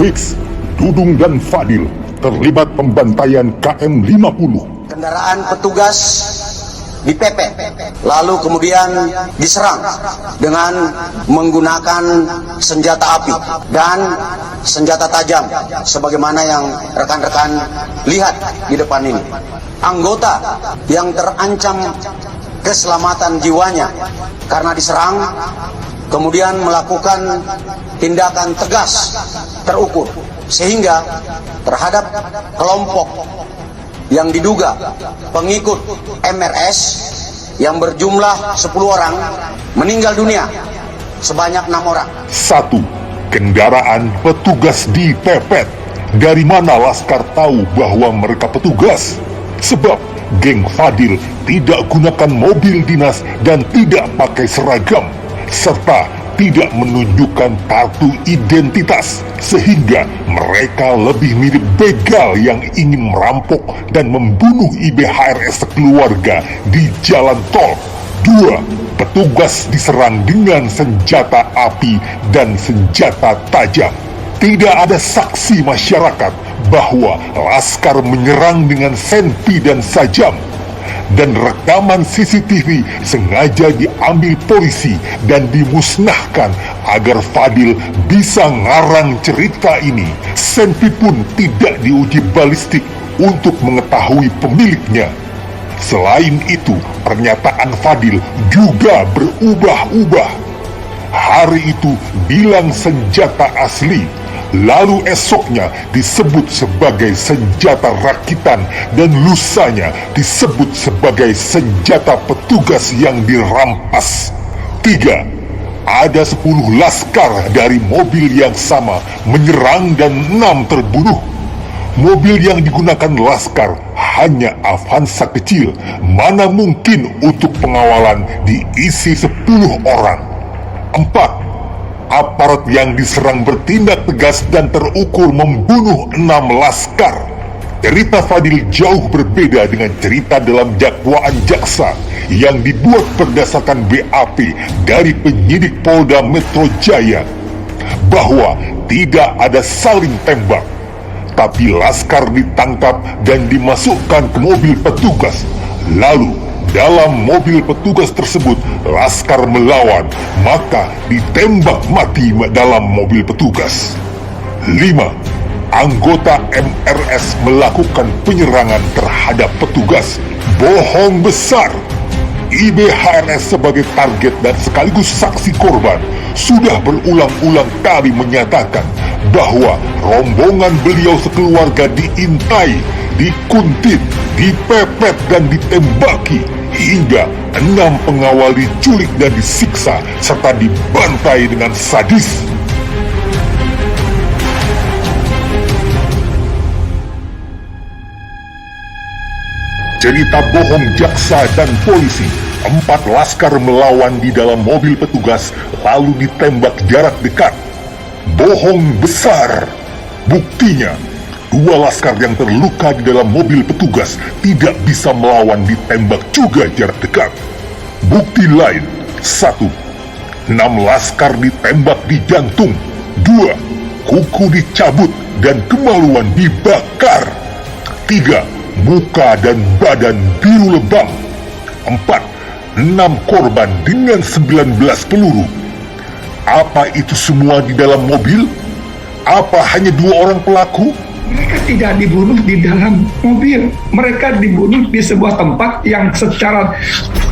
Fix, Dudung dan Fadil terlibat pembantaian KM50. Kendaraan petugas dipepet, lalu kemudian diserang dengan menggunakan senjata api dan senjata tajam sebagaimana yang rekan-rekan lihat di depan ini. Anggota yang terancam keselamatan jiwanya karena diserang kemudian melakukan tindakan tegas terukur sehingga terhadap kelompok yang diduga pengikut MRS yang berjumlah 10 orang meninggal dunia sebanyak 6 orang. 1. Kendaraan petugas dipepet. Dari mana Laskar tahu bahwa mereka petugas? Sebab geng Fadil tidak gunakan mobil dinas dan tidak pakai seragam, serta tidak menunjukkan kartu identitas, sehingga mereka lebih mirip begal yang ingin merampok dan membunuh IBHRS sekeluarga di jalan tol. 2. Petugas diserang dengan senjata api dan senjata tajam. Tidak ada saksi masyarakat bahwa Laskar menyerang dengan senpi dan sajam. Dan rekaman CCTV sengaja diambil polisi dan dimusnahkan agar Fadil bisa ngarang cerita ini. Senpi pun tidak diuji balistik untuk mengetahui pemiliknya. Selain itu, pernyataan Fadil juga berubah-ubah. Hari itu bilang senjata asli, lalu esoknya disebut sebagai senjata rakitan, dan lusanya disebut sebagai senjata petugas yang dirampas. 3. Ada 10 laskar dari mobil yang sama menyerang dan 6 terbunuh. Mobil yang digunakan Laskar hanya Avanza kecil, mana mungkin untuk pengawalan diisi 10 orang. 4. Aparat yang diserang bertindak tegas dan terukur membunuh 6 laskar. Cerita Fadil jauh berbeda dengan cerita dalam dakwaan jaksa yang dibuat berdasarkan BAP dari penyidik Polda Metro Jaya, bahwa tidak ada saling tembak, tapi laskar ditangkap dan dimasukkan ke mobil petugas. Lalu dalam mobil petugas tersebut laskar melawan, maka ditembak mati dalam mobil petugas. 5. Anggota MRS melakukan penyerangan terhadap petugas. Bohong besar. IBHRS sebagai target dan sekaligus saksi korban sudah berulang-ulang kali menyatakan bahwa rombongan beliau sekeluarga diintai, dikuntit, dipepet dan ditembaki, hingga 6 pengawal diculik dan disiksa serta dibantai dengan sadis. Cerita bohong jaksa dan polisi. 4 laskar melawan di dalam mobil petugas lalu ditembak jarak dekat. Bohong besar. Buktinya, 2 laskar yang terluka di dalam mobil petugas tidak bisa melawan ditembak juga jarak dekat. Bukti lain. 1. 6 laskar ditembak di jantung. 2. Kuku dicabut dan kemaluan dibakar. 3. Muka dan badan biru lebam. 4. 6 korban dengan 19 peluru. Apa itu semua di dalam mobil? Apa hanya 2 orang pelaku? Mereka tidak dibunuh di dalam mobil. Mereka dibunuh di sebuah tempat yang secara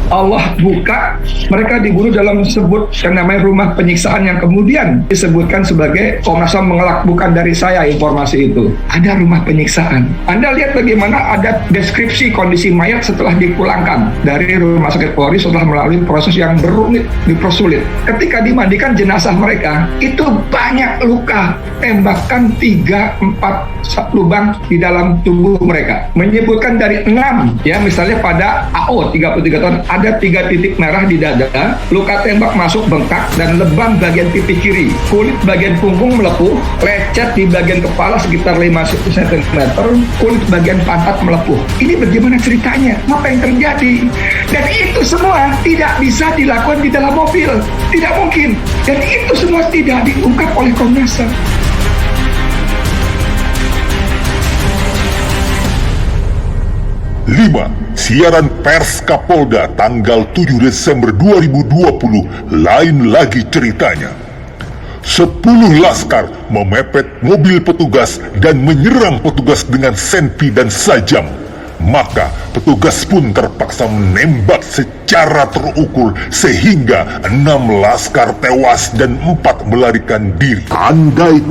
Allah buka. Mereka dibunuh dalam sebut yang namanya rumah penyiksaan, yang kemudian disebutkan sebagai, Komnas HAM mengelak, bukan dari saya informasi itu. Ada rumah penyiksaan. Anda lihat bagaimana ada deskripsi kondisi mayat setelah dipulangkan dari rumah sakit Polri setelah melalui proses yang berumit, dipersulit. Ketika dimandikan jenazah mereka, itu banyak luka, tembakan 3-4 lubang di dalam tubuh mereka. Menyebutkan dari 6, ya misalnya pada AO 33 tahun ada 3 titik merah di dada, luka tembak masuk bengkak dan lebam bagian pipi kiri, kulit bagian punggung melepuh, lecet di bagian kepala sekitar 5 cm, kulit bagian pantat melepuh. Ini bagaimana ceritanya? Apa yang terjadi? Dan itu semua tidak bisa dilakukan di dalam mobil, tidak mungkin. Dan itu semua tidak diungkap oleh Komnas HAM. 5. Siaran pers Kapolda tanggal 7 Desember 2020 lain lagi ceritanya. 10 laskar memepet mobil petugas dan menyerang petugas dengan senpi dan sajam. Maka petugas pun terpaksa menembak secara terukur sehingga 6 laskar tewas dan 4 melarikan diri. Andai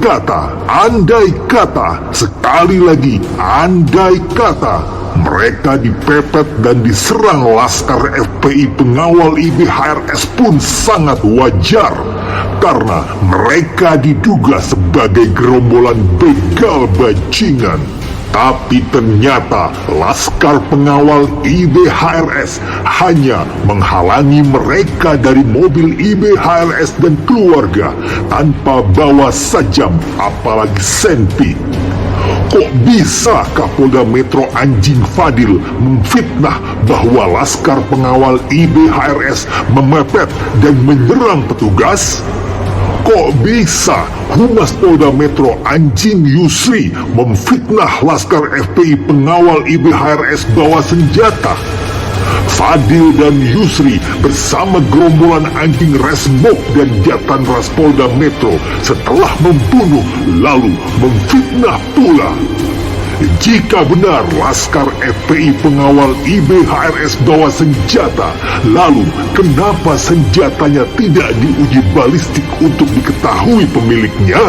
kata, sekali lagi andai kata, mereka dipepet dan diserang laskar FPI pengawal IBHRS pun sangat wajar, karena mereka diduga sebagai gerombolan begal bajingan. Tapi ternyata laskar pengawal IBHRS hanya menghalangi mereka dari mobil IBHRS dan keluarga tanpa bawa sajam apalagi senpi. Kok bisa Kapolda Metro Anjing Fadil memfitnah bahwa laskar pengawal IBHRS memepet dan menyerang petugas? Kok bisa Humas Polda Metro Anjing Yusri memfitnah laskar FPI pengawal IBHRS bawa senjata? Fadil dan Yusri bersama gerombolan anjing Resmob dan Jatan Ras Polda Metro setelah membunuh lalu memfitnah pula. Jika benar laskar FPI pengawal IBHRS bawa senjata, lalu kenapa senjatanya tidak diuji balistik untuk diketahui pemiliknya?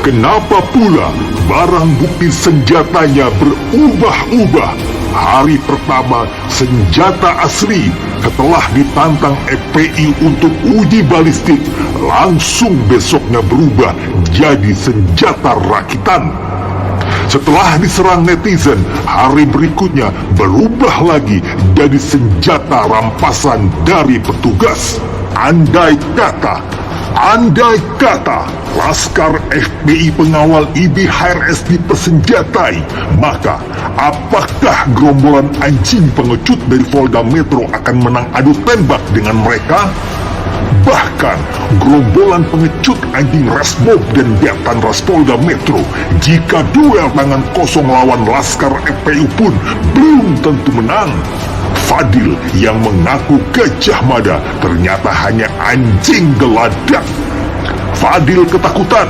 Kenapa pula barang bukti senjatanya berubah-ubah? Hari pertama senjata asli, setelah ditantang FPI untuk uji balistik, langsung besoknya berubah jadi senjata rakitan. Setelah diserang netizen, hari berikutnya berubah lagi jadi senjata rampasan dari petugas. Andai kata laskar FPI pengawal IBHRS dipersenjatai, maka apakah gerombolan anjing pengecut dari Polda Metro akan menang adu tembak dengan mereka? Bahkan gerombolan pengecut anjing Resmob dan Jatan Ras Polda Metro, jika duel tangan kosong lawan laskar FPI pun belum tentu menang. Fadil yang mengaku Gajah Mada ternyata hanya anjing geladak. Fadil ketakutan.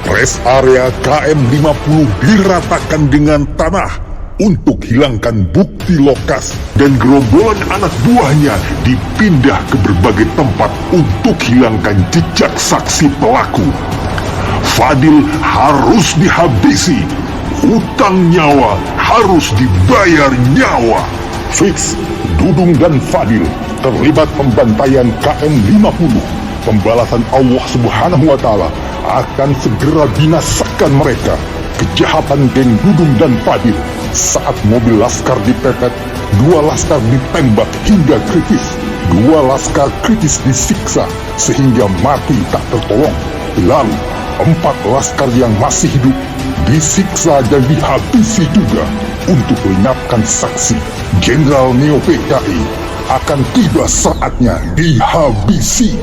Rest area KM50 diratakan dengan tanah untuk hilangkan bukti lokasi, dan gerombolan anak buahnya dipindah ke berbagai tempat untuk hilangkan jejak saksi pelaku. Fadil harus dihabisi, hutang nyawa harus dibayar nyawa. Fix, Dudung dan Fadil terlibat pembantaian KM50. Pembalasan Allah Subhanahu wa Ta'ala akan segera binasakan mereka. Kejahatan geng Dudung dan Fadil saat mobil laskar dipepet, 2 laskar ditembak hingga kritis, 2 laskar kritis disiksa sehingga mati tak tertolong. Lalu 4 laskar yang masih hidup disiksa dan dihabisi juga. Untuk lenyapkan saksi, Jenderal Neo PKI akan tiba saatnya dihabisi.